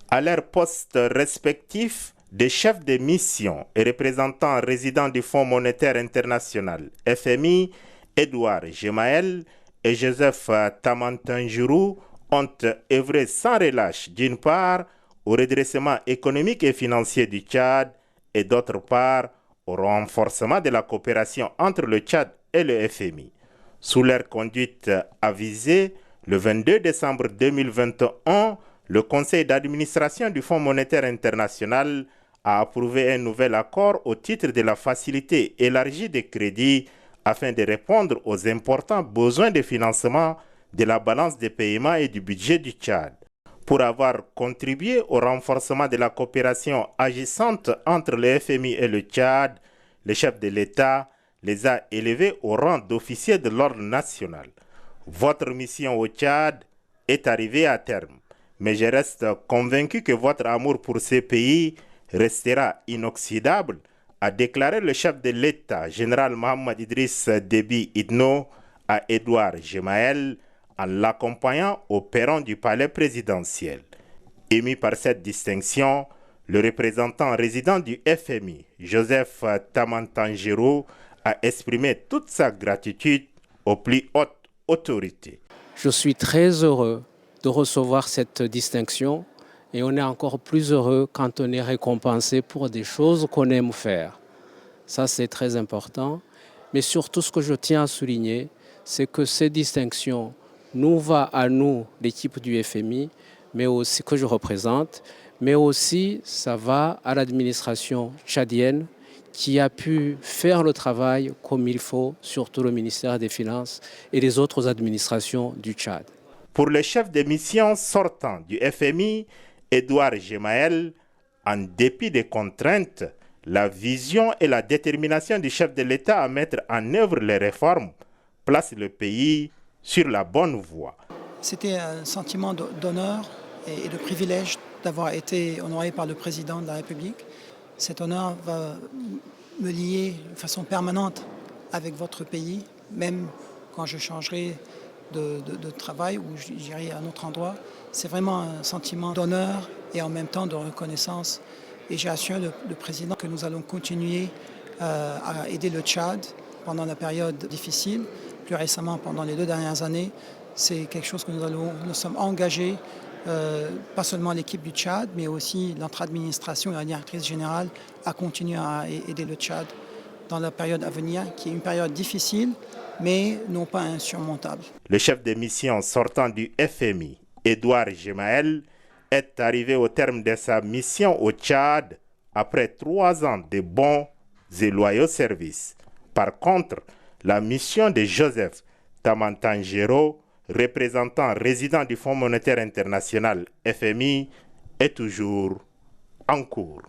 À leurs postes respectifs de chefs de mission et représentants résidents du Fonds monétaire international, FMI, Edouard Gemael et Joseph Tamantanjuru ont œuvré sans relâche, d'une part, au redressement économique et financier du Tchad et d'autre part, au renforcement de la coopération entre le Tchad et le FMI. Sous leur conduite avisée, le 22 décembre 2021, le Conseil d'administration du Fonds monétaire international a approuvé un nouvel accord au titre de la facilité élargie des crédits afin de répondre aux importants besoins de financement de la balance des paiements et du budget du Tchad. Pour avoir contribué au renforcement de la coopération agissante entre le FMI et le Tchad, le chef de l'État les a élevés au rang d'officiers de l'ordre national. Votre mission au Tchad est arrivée à terme, mais je reste convaincu que votre amour pour ce pays restera inoxydable, a déclaré le chef de l'État, général Mohamed Idriss Déby Itno, à Edouard Gemael, en l'accompagnant au perron du palais présidentiel. Ému par cette distinction, le représentant résident du FMI, Joseph Tamantanjuru, a exprimé toute sa gratitude aux plus hautes autorités. Je suis très heureux de recevoir cette distinction et on est encore plus heureux quand on est récompensé pour des choses qu'on aime faire. Ça, c'est très important. Mais surtout, ce que je tiens à souligner, c'est que ces distinctions nous va à nous, l'équipe du FMI, mais aussi que je représente, mais aussi ça va à l'administration tchadienne qui a pu faire le travail comme il faut, surtout le ministère des Finances et les autres administrations du Tchad. Pour le chef de mission sortant du FMI, Edouard Gemael, en dépit des contraintes, la vision et la détermination du chef de l'État à mettre en œuvre les réformes placent le pays sur la bonne voie. C'était un sentiment d'honneur et de privilège d'avoir été honoré par le président de la République. Cet honneur va me lier de façon permanente avec votre pays, même quand je changerai de travail ou j'irai à un autre endroit. C'est vraiment un sentiment d'honneur et en même temps de reconnaissance. Et j'ai assuré le président que nous allons continuer à aider le Tchad pendant la période difficile. Plus récemment, pendant les 2 dernières années, c'est quelque chose que nous sommes engagés, pas seulement l'équipe du Tchad, mais aussi notre administration et la directrice générale à continuer à aider le Tchad dans la période à venir, qui est une période difficile, mais non pas insurmontable. Le chef de mission sortant du FMI, Edouard Gemael, est arrivé au terme de sa mission au Tchad après 3 ans de bons et loyaux services. Par contre, la mission de Joseph Tamantanjuru, représentant résident du Fonds monétaire international FMI, est toujours en cours.